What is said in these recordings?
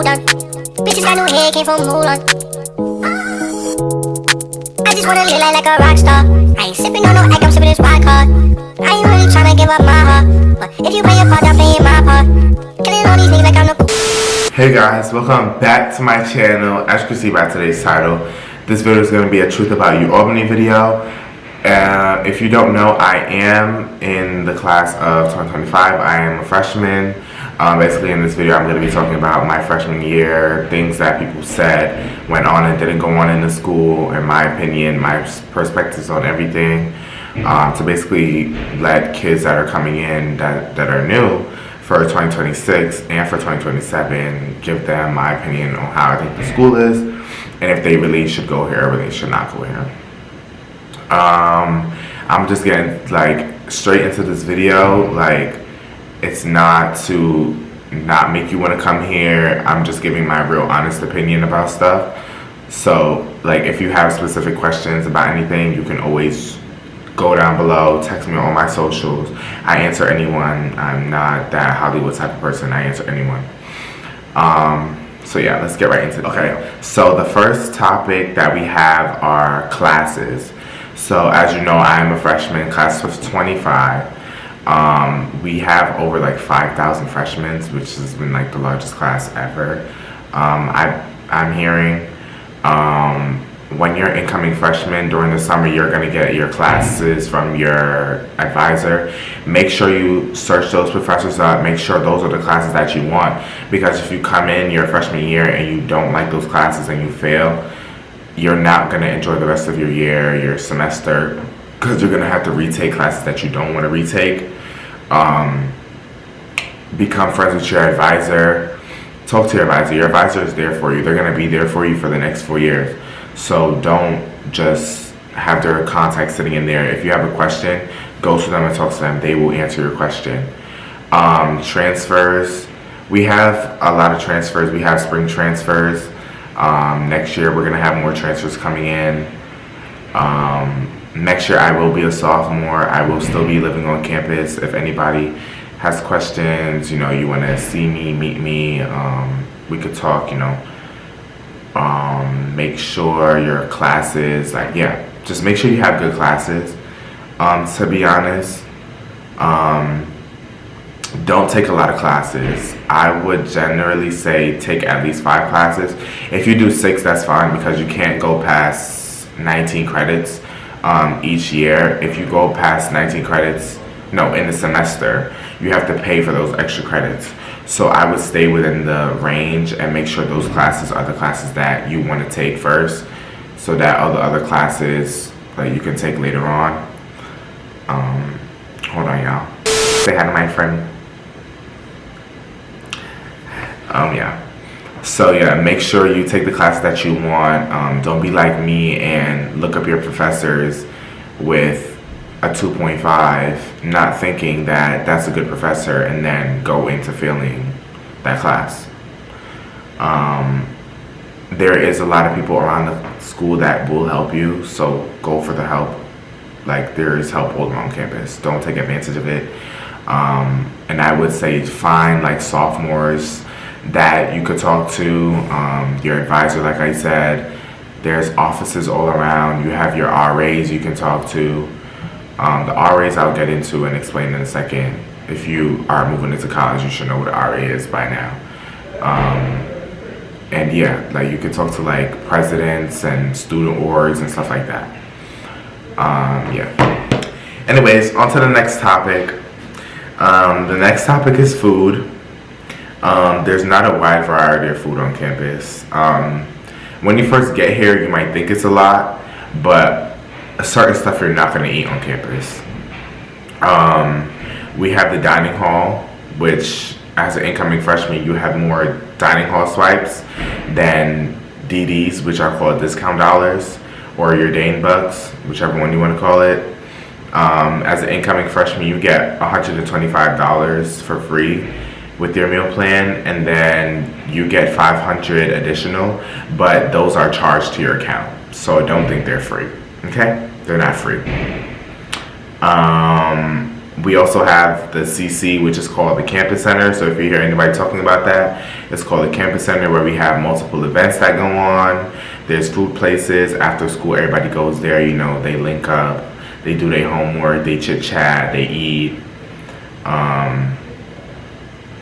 done. Bitches got new hair, came from Mulan. I just wanna live like a rock star. I ain't sipping on no egg, I'm sipping this white card. I ain't really tryna give up my heart, but if you play your part, I'm playing my part. Killing all these niggas like I'm the cool. Hey guys, welcome back to my channel. As you can see by today's title, this video is going to be a truth about Ualbany video. If you don't know, I am in the class of 2025. I am a freshman. Basically in this video I'm going to be talking about my freshman year, things that people said went on and didn't go on in the school, in my opinion, my perspectives on everything, to basically let kids that are coming in that are new for 2026 and for 2027 give them my opinion on how I think the school is and if they really should go here or really should not go here. I'm just getting like straight into this video. Like, it's not to not make you want to come here. I'm just giving my real honest opinion about stuff. So like, if you have specific questions about anything, you can always go down below, text me on my socials. I answer anyone. I'm not that Hollywood type of person. I answer anyone. So yeah, let's get right into it. Okay, so the first topic that we have are classes. So as you know, I am a freshman, class of 25. We have over like 5,000 freshmen, which has been like the largest class ever. I'm hearing when you're incoming freshman during the summer, you're going to get your classes from your advisor. Make sure you search those professors up. Make sure those are the classes that you want. Because if you come in your freshman year and you don't like those classes and you fail, you're not going to enjoy the rest of your year, your semester, because you're going to have to retake classes that you don't want to retake. Become friends with your advisor. Talk to your advisor. Your advisor is there for you. They're going to be there for you for the next 4 years. So don't just have their contact sitting in there. If you have a question, go to them and talk to them. They will answer your question. Transfers. We have a lot of transfers. We have spring transfers. Next year we're going to have more transfers coming in. Next year I will be a sophomore. I will still be living on campus. If anybody has questions, you know, you want to see me, meet me, we could talk, you know. Make sure your classes, like, yeah, just make sure you have good classes. To be honest, don't take a lot of classes. I would generally say take at least 5 classes. If you do 6, that's fine, because you can't go past 19 credits each year. If you go past 19 credits, no, in the semester, you have to pay for those extra credits. So I would stay within the range and make sure those classes are the classes that you want to take first, so that all the other classes that you can take later on. Hold on, y'all. Say hi to my friend. Yeah. So yeah, make sure you take the classes that you want. Don't be like me and look up your professors with a 2.5, not thinking that that's a good professor, and then go into failing that class. There is a lot of people around the school that will help you, so go for the help. Like, there is help all around campus. Don't take advantage of it. And I would say find like sophomores that you could talk to, your advisor, like I said. There's offices all around. You have your RAs you can talk to. The RAs I'll get into and explain in a second. If you are moving into college, you should know what an RA is by now. And yeah, like, you can talk to like presidents and student orgs and stuff like that. Yeah. Anyways, on to the next topic. The next topic is food. There's not a wide variety of food on campus. When you first get here, you might think it's a lot, but certain stuff you're not going to eat on campus. We have the dining hall, which as an incoming freshman, you have more dining hall swipes than DDs, which are called discount dollars, or your Dane bucks, whichever one you want to call it. As an incoming freshman, you get $125 for free with your meal plan, and then you get $500 additional, but those are charged to your account, so don't think they're free. Okay, they're not free. We also have the CC, which is called the Campus Center. So if you hear anybody talking about that, it's called the Campus Center, where we have multiple events that go on. There's food places. After school, everybody goes there. You know, they link up, they do their homework, they chit chat, they eat,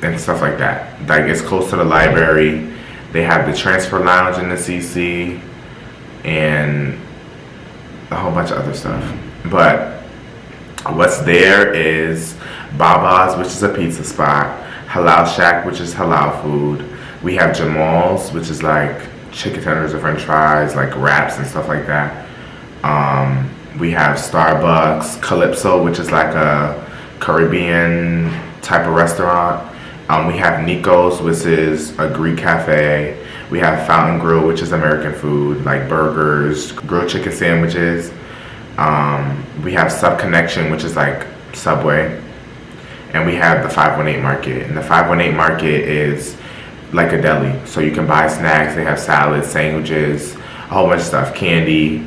and stuff like that. Like, it's close to the library. They have the transfer lounge in the CC and a whole bunch of other stuff. But what's there is Baba's, which is a pizza spot, Halal Shack, which is halal food. We have Jamal's, which is like chicken tenders and french fries, like wraps and stuff like that. We have Starbucks, Calypso, which is like a Caribbean type of restaurant. We have Nico's, which is a Greek cafe. We have Fountain Grill, which is American food, like burgers, grilled chicken sandwiches. We have Sub Connection, which is like Subway. And we have the 518 Market. And the 518 Market is like a deli. So you can buy snacks. They have salads, sandwiches, a whole bunch of stuff, candy.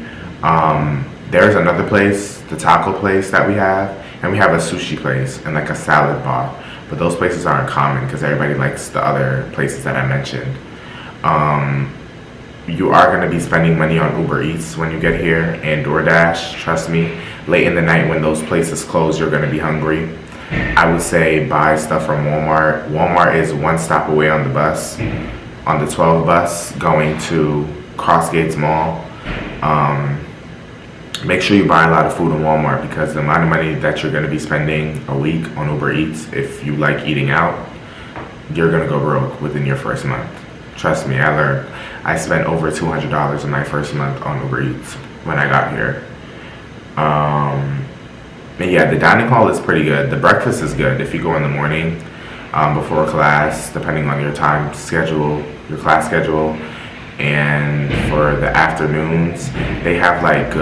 There's another place, the taco place that we have. And we have a sushi place and like a salad bar. But those places aren't common because everybody likes the other places that I mentioned. You are going to be spending money on Uber Eats when you get here and DoorDash. Trust me, late in the night when those places close, you're going to be hungry. I would say buy stuff from Walmart. Walmart is one stop away on the bus, on the 12 bus going to Crossgates Mall. Make sure you buy a lot of food in Walmart because the amount of money that you're going to be spending a week on Uber Eats, if you like eating out, you're going to go broke within your first month. Trust me, I learned. I spent over $200 in my first month on Uber Eats when I got here. And yeah, the dining hall is pretty good. The breakfast is good if you go in the morning before class, depending on your time schedule, your class schedule. And for the afternoons, they have like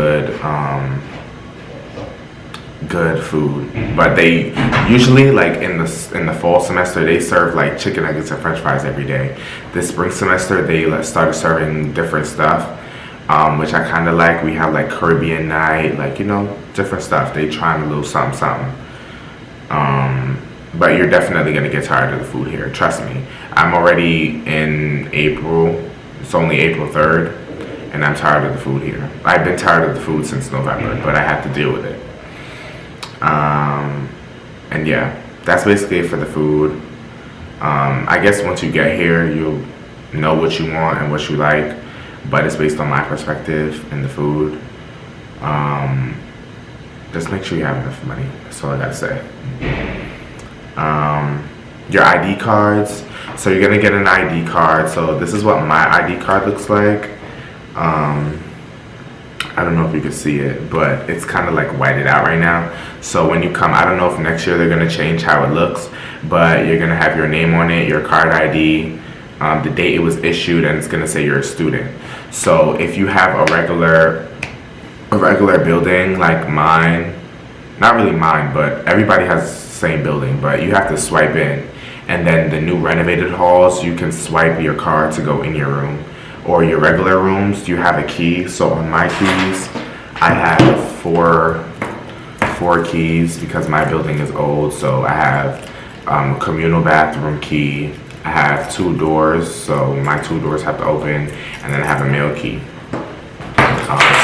good food, but they usually, like in the fall semester, they serve like chicken nuggets and french fries every day. This spring semester, they started serving different stuff, which I kind of like. We have like Caribbean night, like, you know, different stuff. They trying a little something. But you're definitely gonna get tired of the food here. Trust me. I'm already in April. It's only April 3rd, and I'm tired of the food here. I've been tired of the food since November, but I have to deal with it. And yeah, that's basically it for the food. I guess once you get here, you'll know what you want and what you like, but it's based on my perspective and the food. Just make sure you have enough money. That's all I gotta say. Your ID cards. So you're gonna get an ID card. So this is what my ID card looks like. I don't know if you can see it, but it's kind of like whited out right now. So when you come, I don't know if next year they're gonna change how it looks, but you're gonna have your name on it, your card ID, the date it was issued, and it's gonna say you're a student. So if you have a regular building like mine, not really mine, but everybody has the same building, but you have to swipe in. And then the new renovated halls, you can swipe your card to go in your room. Or your regular rooms, you have a key. So on my keys, I have four keys because my building is old. So I have a communal bathroom key. I have 2 doors, so my 2 doors have to open, and then I have a mail key.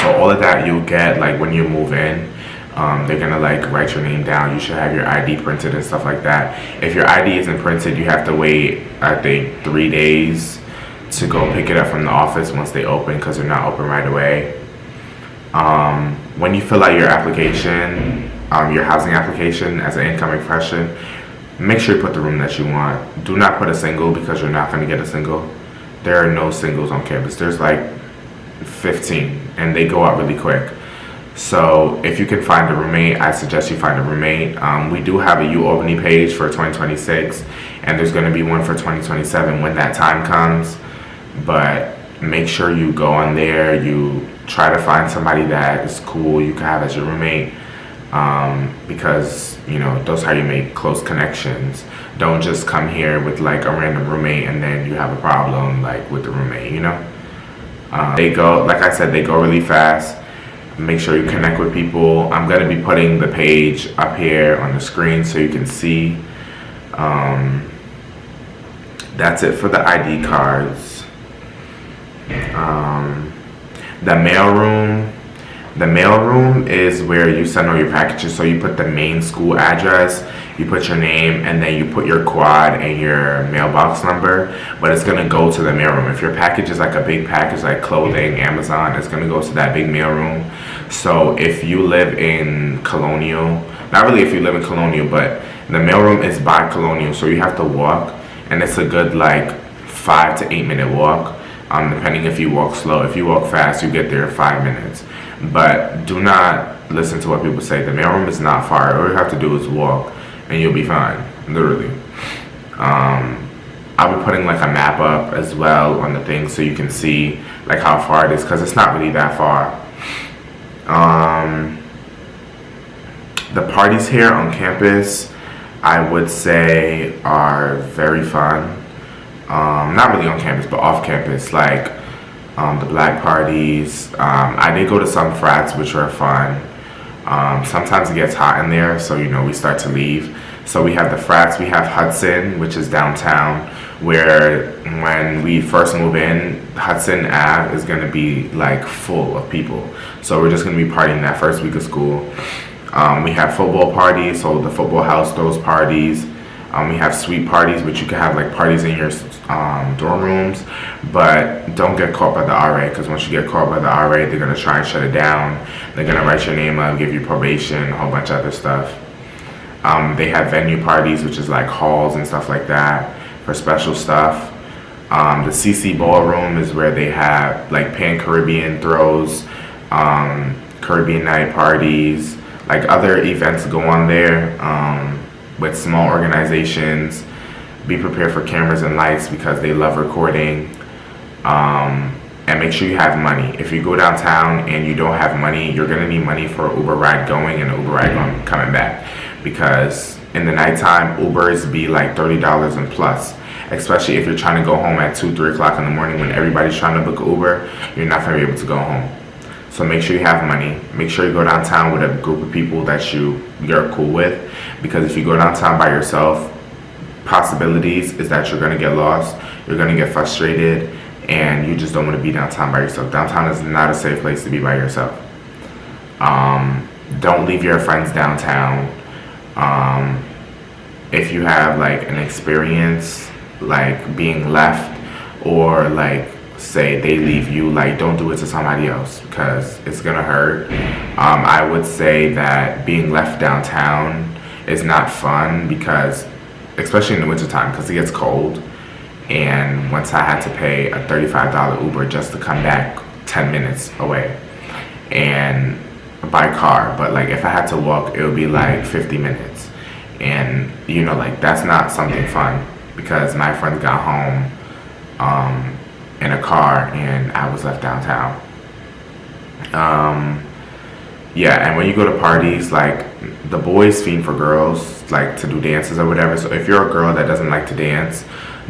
So all of that you'll get like when you move in. They're gonna like write your name down. You should have your ID printed and stuff like that. If your ID isn't printed, you have to wait, I think, 3 days to go pick it up from the office once they open, because they're not open right away. When you fill out your application, your housing application as an incoming freshman, make sure you put the room that you want. Do not put a single, because you're not gonna get a single. There are no singles on campus. There's like 15, and they go out really quick. So if you can find a roommate, I suggest you find a roommate. We do have a Ualbany page for 2026, and there's going to be one for 2027 when that time comes. But make sure you go on there, you try to find somebody that is cool you can have as your roommate, because, you know, those are how you make close connections. Don't just come here with like a random roommate and then you have a problem like with the roommate, you know. They go, like I said, they go really fast. Make sure you connect with people. I'm going to be putting the page up here on the screen so you can see. That's it for the ID cards. The mailroom. The mailroom is where you send all your packages. So you put the main school address, you put your name, and then you put your quad and your mailbox number. But it's gonna go to the mailroom. If your package is like a big package, like clothing, Amazon, it's gonna go to that big mailroom. So if you live in Colonial, not really if you live in Colonial, but the mailroom is by Colonial, so you have to walk, and it's a good like 5 to 8 minute walk. Depending if you walk slow. If you walk fast, you get there in 5 minutes. But do not listen to what people say. The mailroom is not far. All you have to do is walk, and you'll be fine. Literally. I'll be putting like a map up as well on the thing so you can see like how far it is, because it's not really that far. The parties here on campus, I would say, are very fun. Not really on campus, but off campus, like the black parties. I did go to some frats, which were fun. Sometimes it gets hot in there, so we start to leave. So we have the frats. We have Hudson, which is downtown, where when we first move in, Hudson Ave is gonna be like full of people. So we're just gonna be partying that first week of school. We have football parties, so the football house throws parties. We have suite parties, which you can have like parties in your dorm rooms, but don't get caught by the RA, because once you get caught by the RA, they're gonna try and shut it down. They're gonna write your name up, give you probation, a whole bunch of other stuff. They have venue parties, which is like halls and stuff like that for special stuff. The CC Ballroom is where they have like Pan-Caribbean throws, Caribbean night parties, like other events go on there. With small organizations. Be prepared for cameras and lights because they love recording. And make sure you have money. If you go downtown and you don't have money, you're gonna need money for an Uber ride going and an Uber ride coming back, because in the nighttime Ubers be like $30 and plus, especially if you're trying to go home at 2-3 o'clock in the morning when everybody's trying to book an Uber. You're not gonna be able to go home. So make sure you have money. Make sure you go downtown with a group of people that you're cool with, because if you go downtown by yourself, possibilities is that you're gonna get lost, you're gonna get frustrated, and you just don't want to be downtown by yourself. Downtown is not a safe place to be by yourself. Don't leave your friends downtown. If you have like an experience like being left, or like say they leave you, like don't do it to somebody else, because it's gonna hurt. I would say that being left downtown is not fun, because especially in the wintertime, because it gets cold. And once I had to pay a $35 Uber just to come back 10 minutes away, and by car, but like if I had to walk, it would be like 50 minutes. And like that's not something fun, because my friends got home in a car and I was left downtown. Yeah, and when you go to parties, like the boys fiend for girls, like to do dances or whatever. So if you're a girl that doesn't like to dance,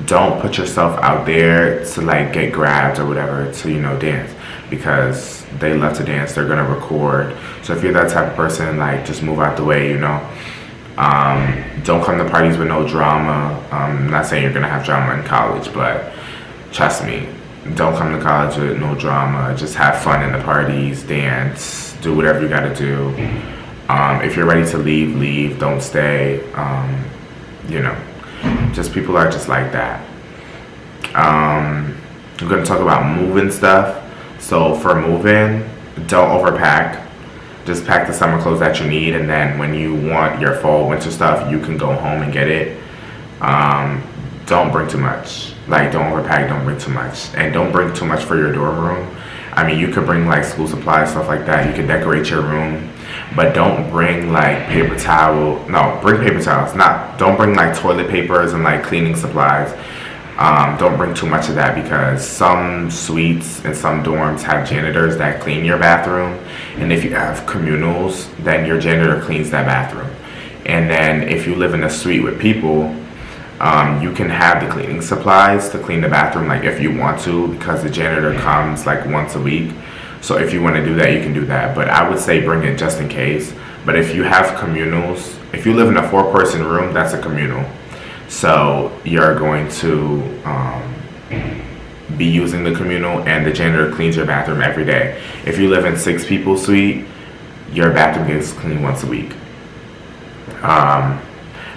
don't put yourself out there to like get grabbed or whatever to dance, because they love to dance. They're gonna record. So if you're that type of person, like just move out the way. Don't come to parties with no drama. I'm not saying you're gonna have drama in college, but trust me, don't come to college with no drama. Just have fun in the parties, dance, do whatever you gotta do. If you're ready to leave, leave. Don't stay. Just people are just like that. I'm gonna talk about moving stuff. So for moving, don't overpack. Just pack the summer clothes that you need, and then when you want your fall, winter stuff, you can go home and get it. Don't bring too much. Like, don't overpack, don't bring too much. And don't bring too much for your dorm room. I mean, you could bring like school supplies, stuff like that. You could decorate your room, but don't bring like paper towel. No, bring paper towels. Don't bring like toilet papers and like cleaning supplies. Don't bring too much of that, because some suites and some dorms have janitors that clean your bathroom. And if you have communals, then your janitor cleans that bathroom. And then if you live in a suite with people, you can have the cleaning supplies to clean the bathroom, like if you want to, because the janitor comes like once a week. So if you want to do that, you can do that. But I would say bring it just in case. But if you have communals, if you live in a 4-person room, that's a communal. So you're going to be using the communal, and the janitor cleans your bathroom every day. If you live in 6-people suite, your bathroom gets cleaned once a week.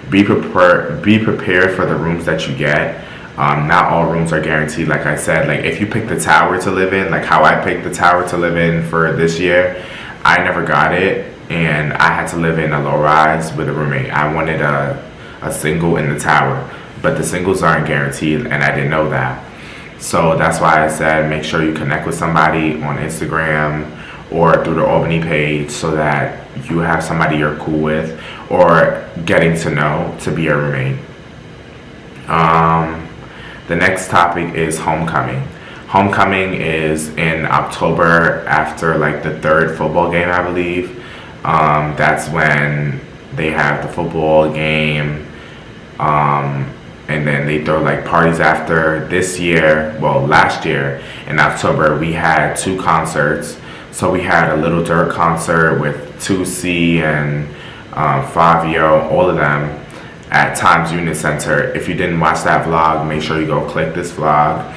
Be prepared for the rooms that you get. Not all rooms are guaranteed. Like I said, like if you pick the tower to live in, like how I picked the tower to live in for this year, I never got it, and I had to live in a low rise with a roommate. I wanted a single in the tower, but the singles aren't guaranteed, and I didn't know that. So that's why I said make sure you connect with somebody on Instagram or through the Ualbany page so that you have somebody you're cool with or getting to know to be a roommate. The next topic is homecoming. Homecoming is in October after like the 3rd football game, I believe. That's when they have the football game, and then they throw like parties after. This year, well, last year in October, we had 2 concerts. So we had a Little Dirt concert with 2C and Fabio, all of them at Times Unit Center. If you didn't watch that vlog, make sure you go click this vlog.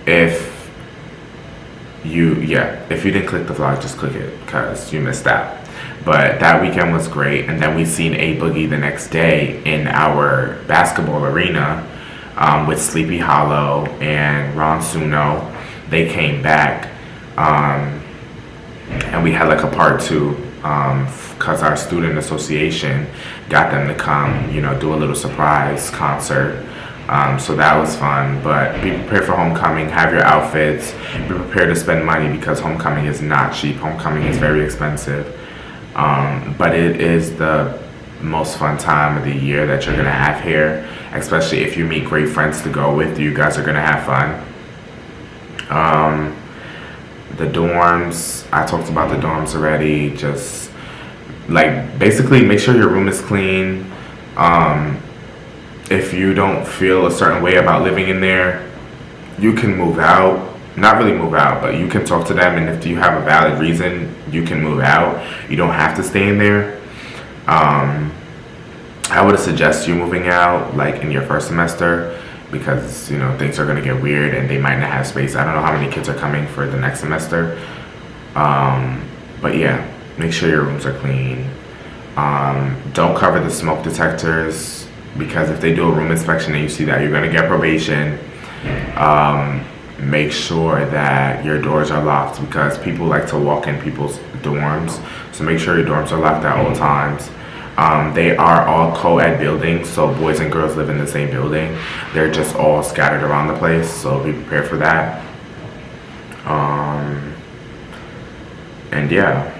If you didn't click the vlog, just click it because you missed out. But that weekend was great, and then we seen A Boogie the next day in our basketball arena with Sleepy Hollow and Ron Suno. They came back, and we had like a part 2 because our student association got them to come, do a little surprise concert. So that was fun. But be prepared for homecoming. Have your outfits. Be prepared to spend money because homecoming is not cheap. Homecoming is very expensive. But it is the most fun time of the year that you're going to have here, especially if you meet great friends to go with. You guys are going to have fun. The dorms, I talked about the dorms already. Just like basically make sure your room is clean. If you don't feel a certain way about living in there, you can move out. Not really move out, but you can talk to them, and if you have a valid reason, you can move out. You don't have to stay in there. I would suggest you moving out like in your first semester because things are going to get weird and they might not have space. I don't know how many kids are coming for the next semester. But yeah, make sure your rooms are clean. Don't cover the smoke detectors because if they do a room inspection and you see that, you're going to get probation. Make sure that your doors are locked because people like to walk in people's dorms. So make sure your dorms are locked at all times. They are all co-ed buildings, so boys and girls live in the same building. They're just all scattered around the place, so be prepared for that. And yeah.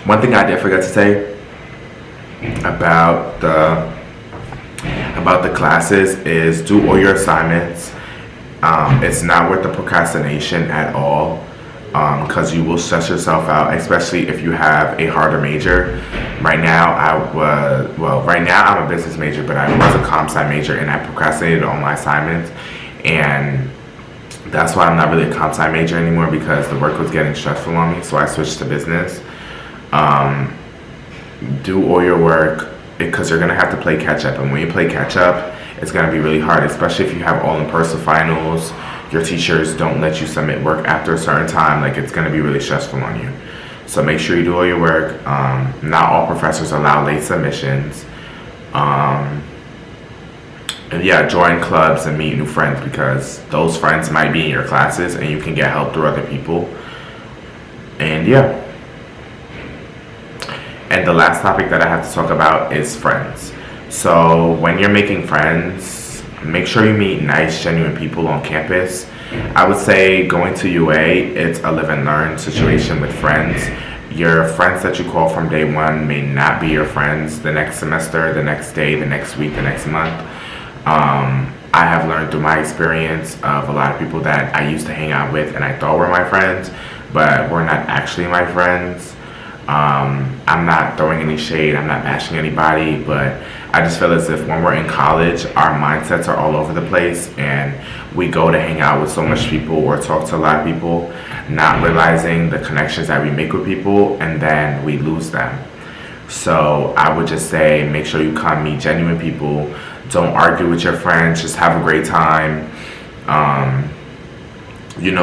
One thing I did forget to say about the classes is do all your assignments. It's not worth the procrastination at all because you will stress yourself out, especially if you have a harder major. Right now I'm a business major, but I was a comp sci major and I procrastinated on my assignments, and that's why I'm not really a comp sci major anymore because the work was getting stressful on me, so I switched to business. Do all your work because you're going to have to play catch up, and when you play catch up it's going to be really hard, especially if you have all in-person finals. Your teachers don't let you submit work after a certain time. Like, it's going to be really stressful on you, so make sure you do all your work. Not all professors allow late submissions. And yeah, join clubs and meet new friends because those friends might be in your classes and you can get help through other people. And yeah. And the last topic that I have to talk about is friends. So when you're making friends, make sure you meet nice, genuine people on campus. I would say going to UA, it's a live and learn situation with friends. Your friends that you call from day one may not be your friends the next semester, the next day, the next week, the next month. I have learned through my experience of a lot of people that I used to hang out with and I thought were my friends, but were not actually my friends. I'm not throwing any shade, I'm not bashing anybody, but I just feel as if when we're in college, our mindsets are all over the place and we go to hang out with so much people or talk to a lot of people, not realizing the connections that we make with people, and then we lose them. So I would just say, make sure you come meet genuine people. Don't argue with your friends, just have a great time.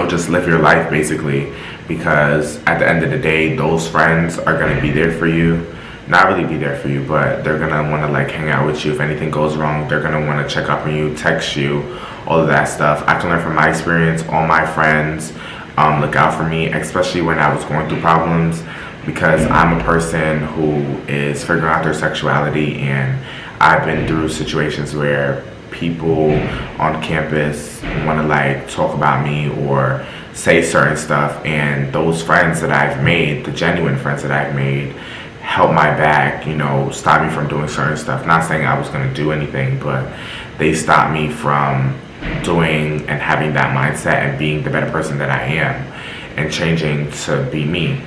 Just live your life basically, because at the end of the day, those friends are going to be there for you. Not really be there for you, but they're going to want to like hang out with you. If anything goes wrong, they're going to want to check up on you, text you, all of that stuff. I can learn from my experience. All my friends look out for me, especially when I was going through problems, because I'm a person who is figuring out their sexuality, and I've been through situations where people on campus want to like talk about me or say certain stuff, and those friends that I've made, the genuine friends that I've made, help my back, stop me from doing certain stuff. Not saying I was going to do anything, but they stopped me from doing and having that mindset and being the better person that I am and changing to be me.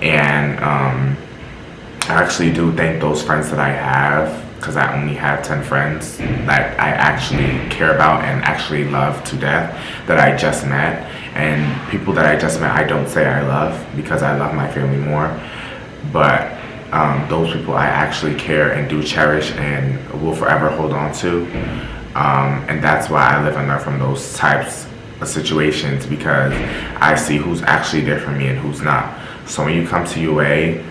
And I actually do thank those friends that I have, because I only have 10 friends that I actually care about and actually love to death, that I just met. And people that I just met, I don't say I love, because I love my family more. But those people I actually care and do cherish and will forever hold on to. And that's why I live and learn from those types of situations, because I see who's actually there for me and who's not. So when you come to UA,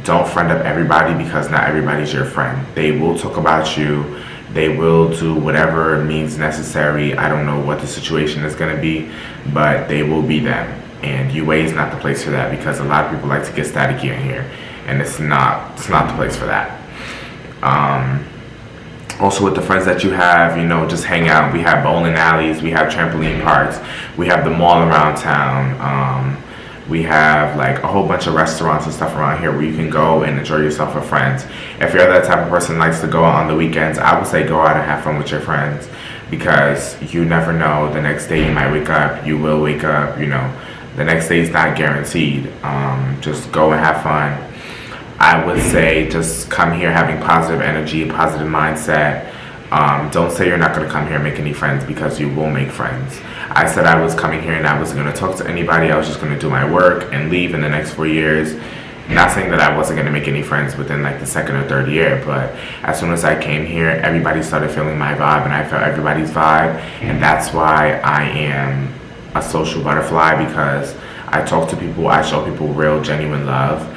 don't friend up everybody, because not everybody's your friend. They will talk about you. They will do whatever means necessary. I don't know what the situation is going to be, but they will be them. And UA is not the place for that, because a lot of people like to get staticky in here, and it's not the place for that. Also, with the friends that you have, just hang out. We have bowling alleys, we have trampoline parks, we have the mall around town. We have like a whole bunch of restaurants and stuff around here where you can go and enjoy yourself with friends. If you're that type of person that likes to go out on the weekends, I would say go out and have fun with your friends, because you never know. The next day you might wake up, you will wake up, the next day is not guaranteed. Just go and have fun. I would say just come here having positive energy, positive mindset. Don't say you're not going to come here and make any friends, because you will make friends. I said I was coming here and I wasn't going to talk to anybody. I was just going to do my work and leave in the next 4 years. Not saying that I wasn't going to make any friends within like the second or third year, but as soon as I came here, everybody started feeling my vibe, and I felt everybody's vibe. And that's why I am a social butterfly, because I talk to people, I show people real, genuine love,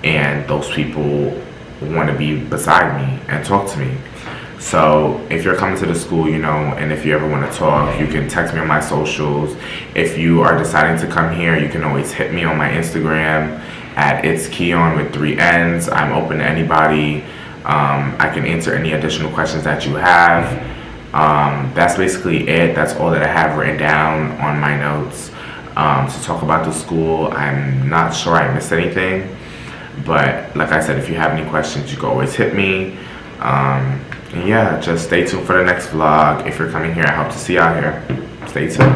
and those people want to be beside me and talk to me. So if you're coming to the school, and if you ever want to talk, you can text me on my socials. If you are deciding to come here, you can always hit me on my Instagram at itskeon with 3 N's. I'm open to anybody. I can answer any additional questions that you have. That's basically it. That's all that I have written down on my notes to talk about the school. I'm not sure I missed anything, but like I said, if you have any questions, you can always hit me. And yeah, just stay tuned for the next vlog. If you're coming here, I hope to see y'all here. Stay tuned.